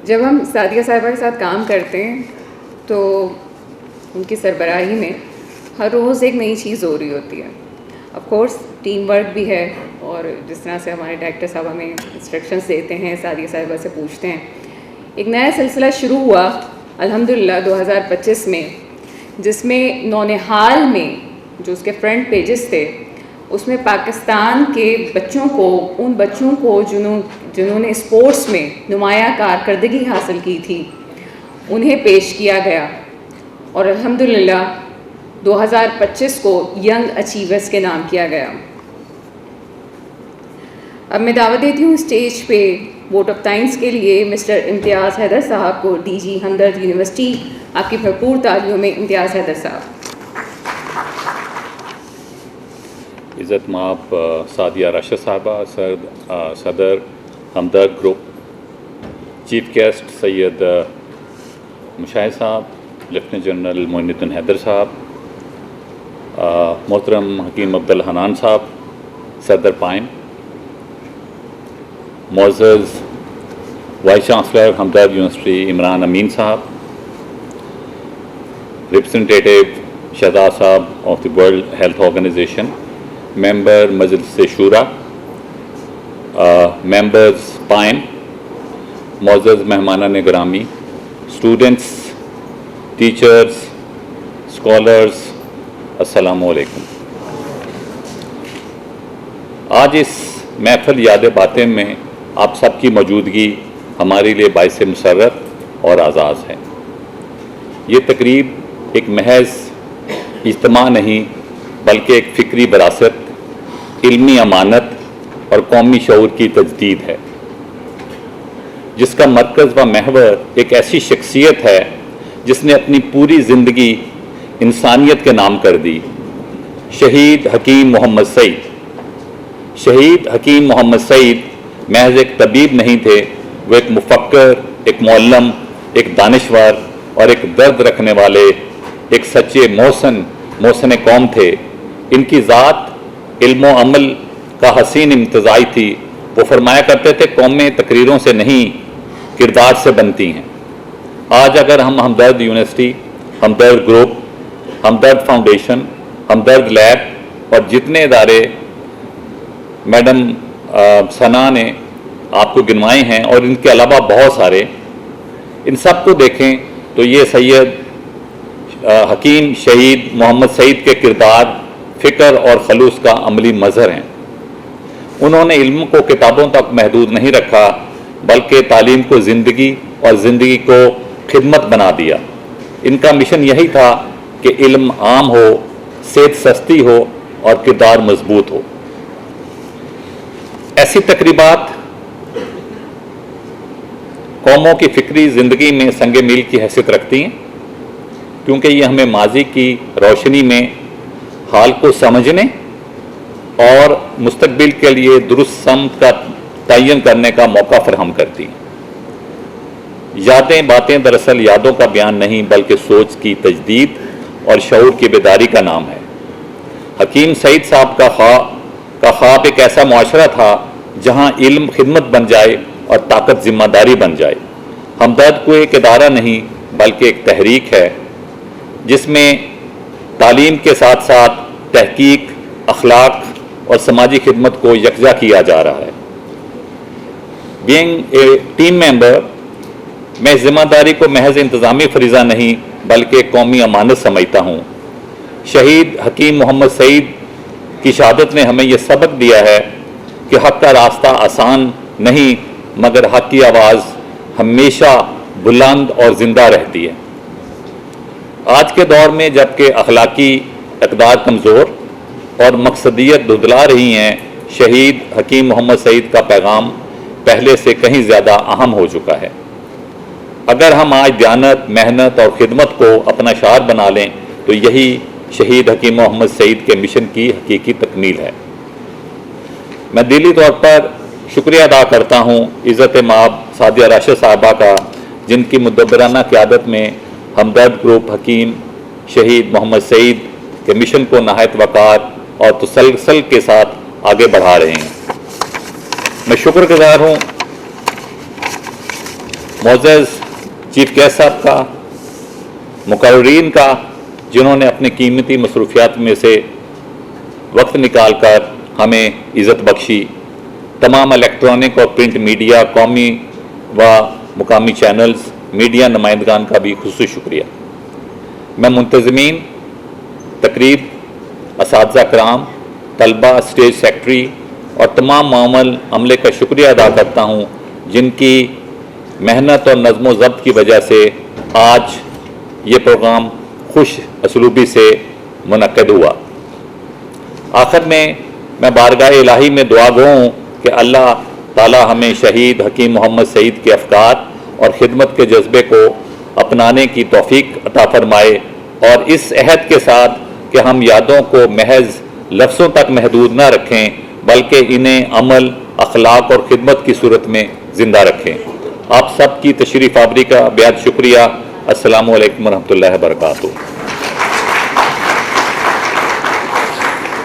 جب ہم سعدیہ صاحبہ کے ساتھ کام کرتے ہیں تو ان کی سربراہی میں ہر روز ایک نئی چیز ہو رہی ہوتی ہے. آف کورس ٹیم ورک بھی ہے، اور جس طرح سے ہمارے ڈائریکٹر صاحب ہمیں انسٹرکشنز دیتے ہیں، سعدیہ صاحبہ سے پوچھتے ہیں. ایک نیا سلسلہ شروع ہوا الحمدللہ 2025 میں، جس میں نونہال میں جو اس کے فرنٹ پیجز تھے اس میں پاکستان کے بچوں کو، ان بچوں کو جنہوں نے اسپورٹس میں نمایاں کارکردگی حاصل کی تھی، انہیں پیش کیا گیا. اور الحمدللہ 2025 کو ینگ اچیورز کے نام کیا گیا. اب میں دعوت دیتی ہوں اسٹیج پہ ووٹ آف تھینکس کے لیے مسٹر امتیاز حیدر صاحب کو، ڈی جی ہمدرد یونیورسٹی. آپ کی بھرپور تالیوں میں امتیاز حیدر صاحب. عزت مآب سعدیہ راشد صاحبہ، صدر ہمدرد گروپ، چیف گیسٹ سید مشاہد صاحب، لیفٹیننٹ جنرل معین الدین حیدر صاحب، محترم حکیم عبدالحنان صاحب صدر پائم، معزز وائس چانسلر ہمدرد یونیورسٹی عمران امین صاحب، ریپرزنٹیٹیو شہزاد صاحب of the world health organization, ممبر مجلس شورا، ممبرز پائم، معزز مہمانان گرامی، اسٹوڈنٹس، ٹیچرز، اسکالرز، السلام علیکم. آج اس محفل یاد باتیں میں آپ سب کی موجودگی ہمارے لیے باعث مسرت اور اعزاز ہے. یہ تقریب ایک محض اجتماع نہیں بلکہ ایک فکری وراثت، علمی امانت اور قومی شعور کی تجدید ہے، جس کا مرکز و محور ایک ایسی شخصیت ہے جس نے اپنی پوری زندگی انسانیت کے نام کر دی. شہید حکیم محمد سعید. شہید حکیم محمد سعید محض ایک طبیب نہیں تھے، وہ ایک مفکر، ایک معلم، ایک دانشور اور ایک درد رکھنے والے، ایک سچے محسن قوم تھے. ان کی ذات علم و عمل کا حسین امتزاج تھی. وہ فرمایا کرتے تھے قومیں تقریروں سے نہیں کردار سے بنتی ہیں. آج اگر ہم ہمدرد یونیورسٹی، ہمدرد گروپ، ہمدرد فاؤنڈیشن، ہمدرد لیب اور جتنے ادارے میڈم ثنا نے آپ کو گنوائے ہیں اور ان کے علاوہ بہت سارے، ان سب کو دیکھیں تو یہ سید حکیم شہید محمد سعید کے کردار، فکر اور خلوص کا عملی مظہر ہیں. انہوں نے علم کو کتابوں تک محدود نہیں رکھا بلکہ تعلیم کو زندگی اور زندگی کو خدمت بنا دیا. ان کا مشن یہی تھا کہ علم عام ہو، صحت سستی ہو اور کردار مضبوط ہو. ایسی تقریبات قوموں کی فکری زندگی میں سنگ میل کی حیثیت رکھتی ہیں، کیونکہ یہ ہمیں ماضی کی روشنی میں حال کو سمجھنے اور مستقبل کے لیے درست سمت کا تعین کرنے کا موقع فراہم کرتی ہیں. یادیں باتیں دراصل یادوں کا بیان نہیں بلکہ سوچ کی تجدید اور شعور کی بیداری کا نام ہے. حکیم سعید صاحب کا خواب ایک ایسا معاشرہ تھا جہاں علم خدمت بن جائے اور طاقت ذمہ داری بن جائے. ہمدرد کو ایک ادارہ نہیں بلکہ ایک تحریک ہے جس میں تعلیم کے ساتھ ساتھ تحقیق، اخلاق اور سماجی خدمت کو یکجا کیا جا رہا ہے. بینگ اے ٹیم ممبر، میں ذمہ داری کو محض انتظامی فریضہ نہیں بلکہ قومی امانت سمجھتا ہوں. شہید حکیم محمد سعید کی شہادت نے ہمیں یہ سبق دیا ہے کہ حق کا راستہ آسان نہیں مگر حق کی آواز ہمیشہ بلند اور زندہ رہتی ہے. آج کے دور میں جبکہ اخلاقی اقدار کمزور اور مقصدیت دھندلا رہی ہیں، شہید حکیم محمد سعید کا پیغام پہلے سے کہیں زیادہ اہم ہو چکا ہے. اگر ہم آج دیانت، محنت اور خدمت کو اپنا شعار بنا لیں تو یہی شہید حکیم محمد سعید کے مشن کی حقیقی تکمیل ہے. میں دلی طور پر شکریہ ادا کرتا ہوں عزت مآب سعدیہ راشد صاحبہ کا، جن کی مدبرانہ قیادت میں ہمدرد گروپ حکیم شہید محمد سعید کے مشن کو نہایت وقار اور تسلسل کے ساتھ آگے بڑھا رہے ہیں. میں شکر گزار ہوں معزز چیف گیسٹ صاحب کا، مقررین کا، جنہوں نے اپنے قیمتی مصروفیات میں سے وقت نکال کر ہمیں عزت بخشی، تمام الیکٹرانک اور پرنٹ میڈیا، قومی و مقامی چینلز، میڈیا نمائندگان کا بھی خصوصی شکریہ۔ میں منتظمین تقریب، اساتذہ کرام، طلبہ، اسٹیج سیکرٹری اور تمام معمل عملے کا شکریہ ادا کرتا ہوں، جن کی محنت اور نظم و ضبط کی وجہ سے آج یہ پروگرام خوش اسلوبی سے منعقد ہوا۔ آخر میں بارگاہ الہی میں دعا گو ہوں کہ اللہ تعالی ہمیں شہید حکیم محمد سعید کے افکار اور خدمت کے جذبے کو اپنانے کی توفیق عطا فرمائے، اور اس عہد کے ساتھ کہ ہم یادوں کو محض لفظوں تک محدود نہ رکھیں بلکہ انہیں عمل، اخلاق اور خدمت کی صورت میں زندہ رکھیں۔ آپ سب کی تشریف آوری کا بے حد شکریہ۔ السلام علیکم ورحمۃ اللہ وبرکاتہ۔